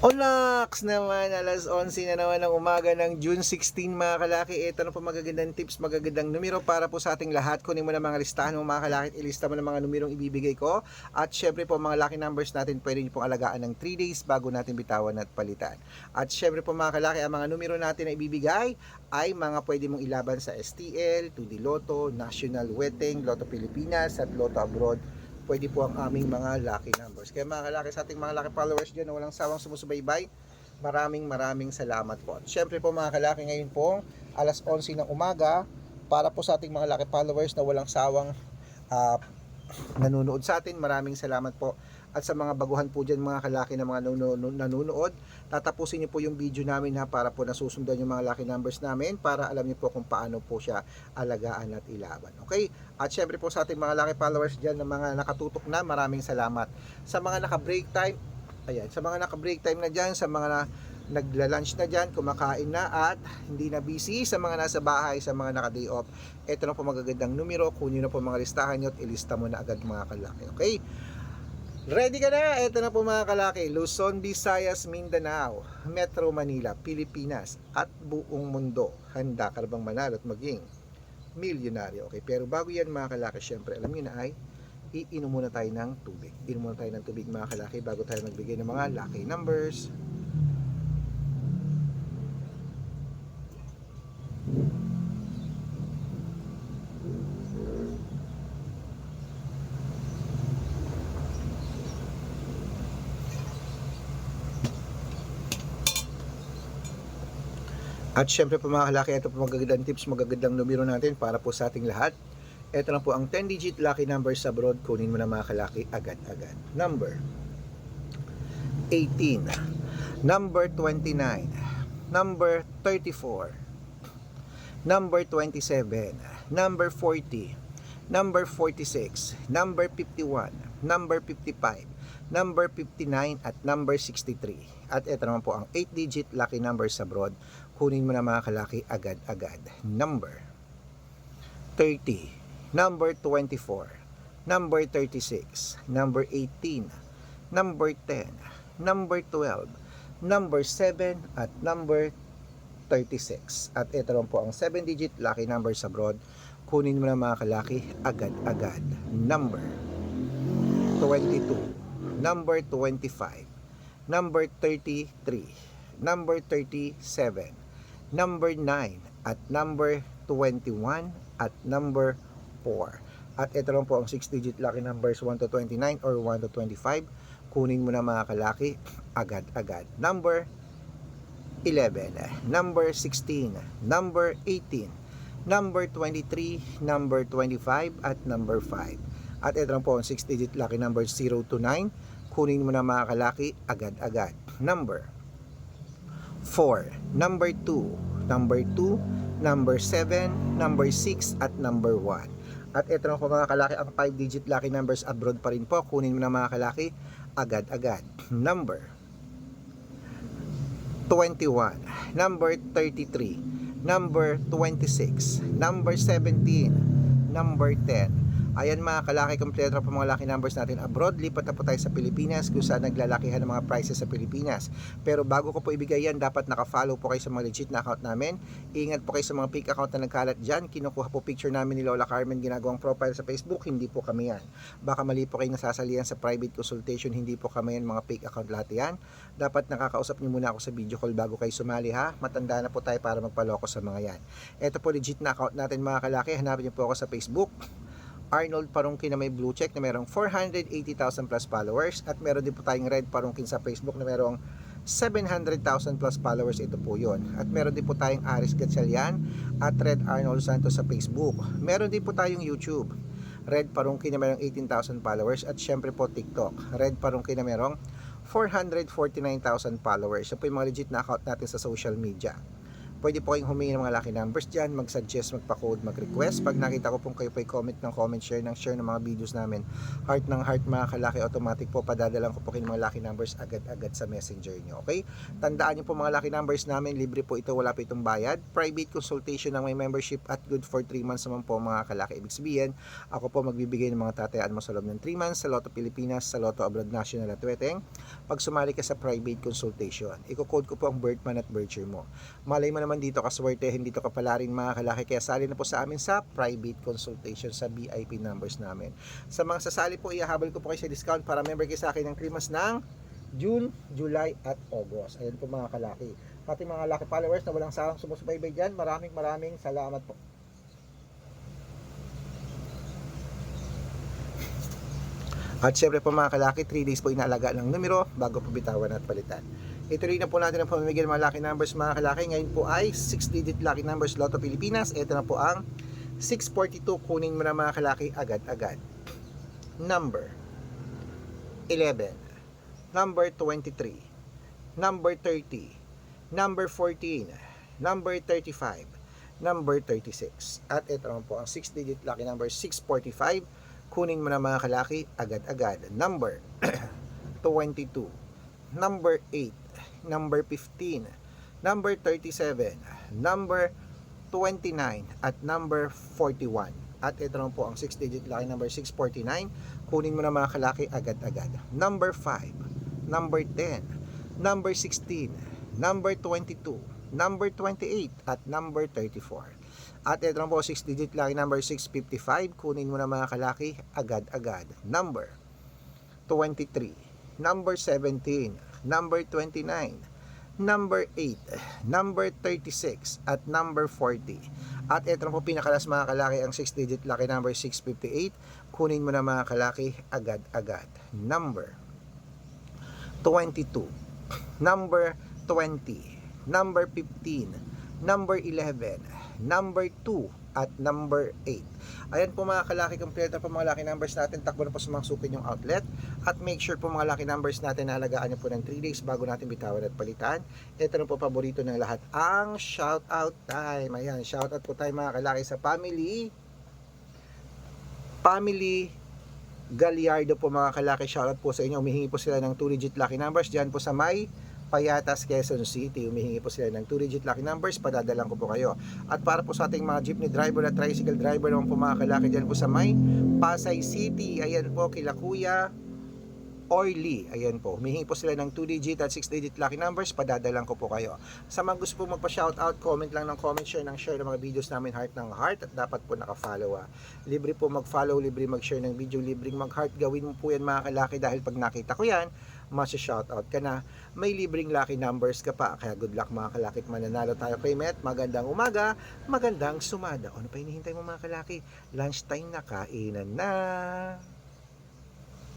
Onax naman, alas 11 na naman ng umaga ng June 16 mga kalaki. Ito na po magagandang tips, magagandang numero para po sa ating lahat. Kunin mo na mga listahan mo mga kalaki, ilista mo na mga numerong ibibigay ko. At syempre po mga lucky numbers natin, pwede nyo pong alagaan ng 3 days bago natin bitawan at palitan. At syempre po mga kalaki, ang mga numero natin na ibibigay ay mga pwede mong ilaban sa STL, 2D Lotto, National Wedding, Lotto Pilipinas at Lotto Abroad. Pwede po ang aming mga lucky numbers. Kaya mga kalaki, sa ating mga lucky followers dyan na walang sawang sumusubaybay, maraming salamat po. At syempre po mga kalaki, ngayon po alas 11 ng umaga, para po sa ating mga lucky followers na walang sawang uh, nanonood sa atin, maraming salamat po. At sa mga baguhan po dyan mga kalaki na mga nanonood, tatapusin niyo po yung video namin para po nasusundan yung mga lucky numbers namin para alam niyo po kung paano po siya alagaan at ilaban. Okay? At syempre po sa ating mga lucky followers dyan na mga nakatutok na, maraming salamat. Sa mga naka-break time, ayan, sa mga naka-break time na dyan, sa mga nagla-lunch na dyan, kumakain na at hindi na busy, sa mga nasa bahay, sa mga naka-day off, ito na po magagandang numero, kunin na po mga listahan nyo at ilista mo na agad mga kalaki. Okay? Ready ka na? Ito na po mga kalaki, Luzon, Visayas, Mindanao, Metro Manila, Pilipinas at buong mundo. Handa ka bang manalo at maging milyonaryo? Okay, pero bago yan mga kalaki, syempre alam nyo na ay iinom muna tayo ng tubig. Iinom muna tayo ng tubig mga kalaki bago tayo magbigay ng mga lucky numbers. At syempre po mga kalaki, ito po magagandang tips, magagandang numero natin para po sa ating lahat. Ito na po ang 10-digit lucky number sa abroad. Kunin mo na mga kalaki agad-agad. Number 18, number 29, number 34, number 27, number 40, number 46, number 51, number 55, number 59 at number 63. At ito naman po ang 8-digit lucky number sa abroad. Kunin mo na mga kalaki agad-agad. Number 30, number 24, number 36, number 18, number 10, number 12, number 7 at number 36. At ito naman po ang 7-digit lucky number sa abroad. Kunin mo na mga kalaki agad-agad. Number 22, number 25, number 33, number 37, number 9 at number 21 at number 4. At ito lang po ang 6-digit lucky numbers 1 to 29 or 1 to 25. Kunin mo na mga kalaki agad-agad. Number 11, number 16, number 18, number 23, number 25 at number 5. At ito lang po ang 6-digit lucky numbers 0 to 9. Kunin mo na mga kalaki agad-agad. Number 4, number 2, number 2, number 7, number 6 at number 1. At ito na po mga kalaki ang 5-digit lucky numbers abroad pa rin po. Kunin mo na mga kalaki agad-agad. Number 21, number 33, number 26, number 17, number 10. Ayan mga kalaki, kompleto po mga lucky numbers natin abroad. Lipat na po tayo sa Pilipinas kung saan naglalakihan ng mga prices sa Pilipinas. Pero bago ko po ibigay yan, dapat naka-follow po kayo sa mga legit na account namin. Ingat po kayo sa mga fake account na nagkalat dyan. Kinukuha po picture namin ni Lola Carmen, ginagawang profile sa Facebook. Hindi po kami yan. Baka mali po kayo nasasalihan sa private consultation. Hindi po kami yan, mga fake account lahat yan. Dapat nakakausap niyo muna ako sa video call bago kayo sumali ha. Matanda na po tayo para magpaloko sa mga yan. Ito po legit na account natin mga kalaki. Hanapin niyo po ako sa Facebook, Arnold Parungkin na may blue check na merong 480,000 plus followers, at meron din po tayong Red Parungkin sa Facebook na merong 700,000 plus followers. Ito po yun. At meron din po tayong Aris Gatchalian at Red Arnold Santos sa Facebook. Meron din po tayong YouTube, Red Parungkin na merong 18,000 followers, at syempre po TikTok, Red Parungkin na merong 449,000 followers. So po yung mga legit na account natin sa social media. Pwede po kayong humingi ng mga lucky numbers dyan, mag-suggest, magpa-code, mag-request. Pag nakita ko pong kayo po comment ng comment, share ng mga videos namin, heart ng heart mga kalaki, automatic po padadalan ko po kayo ng mga lucky numbers agad-agad sa messenger nyo. Okay? Tandaan nyo po mga lucky numbers namin, libre po ito, wala po itong bayad. Private consultation ng may membership at good for 3 months naman po mga kalaki. Ibig sabihin, ako po magbibigay ng mga tatayaan mo sa loob ng 3 months sa Lotto Pilipinas, sa Lotto Abroad National at Weteng. Pag sumali ka sa private consultation, i-code ko po ang birth month at birth year mo. Malay mo naman dito kaswerte, hindi to kapala rin mga kalaki, kaya sali na po sa amin sa private consultation sa VIP numbers namin. Sa mga sasali po, ihahabol ko po kayo sa discount para member kayo sa akin ng 3 months ng June, July at August. Ayan po mga kalaki. Ating mga lucky followers na walang sarang sumusubaybay dyan, maraming salamat po. At syempre po mga kalaki, 3 days po inaalaga ng numero bago po bitawan at palitan. Ito rin na po natin ang pamimigay ng mga lucky numbers mga kalaki. Ngayon po ay 6-digit lucky numbers Lotto Pilipinas. Ito na po ang 642. Kunin mo na mga kalaki agad-agad. Number 11, number 23, number 30, number 14, number 35, number 36. At ito naman po ang 6-digit lucky number 645. Kunin mo na mga kalaki agad-agad. Number 22, number 8, number 15, number 37, number 29 at number 41. At ito naman po ang 6-digit lucky number 649. Kunin mo na mga kalaki agad-agad. Number 5, number 10, number 16, number 22, number 28 at number 34. At ito naman po 6-digit lucky number 655. Kunin mo na mga kalaki agad-agad. Number 23, number 17, number 29, number 8, number 36 at number 40. At ito na po pinakalas mga kalaki ang 6-digit lucky number 658. Kunin mo na mga kalaki agad-agad. Number 22, number 20, number 15, number 11, number 2 at number 8. Ayan po mga kalaki, kompleto po mga lucky numbers natin. Takbo na po sa mga supin yung outlet. At make sure po mga lucky numbers natin na alagaan nyo po ng 3 days bago natin bitawan at palitan. Ito na po paborito ng lahat, ang shout out time. Ayan, shout out po tayo mga kalaki sa family Gallardo po mga kalaki. Shout out po sa inyo. Humihingi po sila ng 2-digit lucky numbers dyan po sa may Payatas, Quezon City. Humihingi po sila ng 2-digit lucky numbers, padadalang ko po kayo. At para po sa ating mga jeepney driver at tricycle driver naman po mga kalaki dyan po sa may Pasay City, ayan po kila Kuya Orly, ayan po, humihingi po sila ng 2-digit at 6-digit lucky numbers, padadalang ko po kayo. Sa mga gusto po magpa-shoutout, comment lang ng comment, share ng mga videos namin, heart ng heart, at dapat po naka-follow. Libre po mag-follow, libre mag-share ng video, libreng mag-heart. Gawin mo po yan mga kalaki dahil pag nakita ko yan, masya-shoutout ka na, may libreng lucky numbers ka pa. Kaya good luck mga kalaki, mananalo tayo kay Met. Magandang umaga, magandang sumada. Ano pa hinihintay mo mga kalaki? Lunchtime na, kainan na.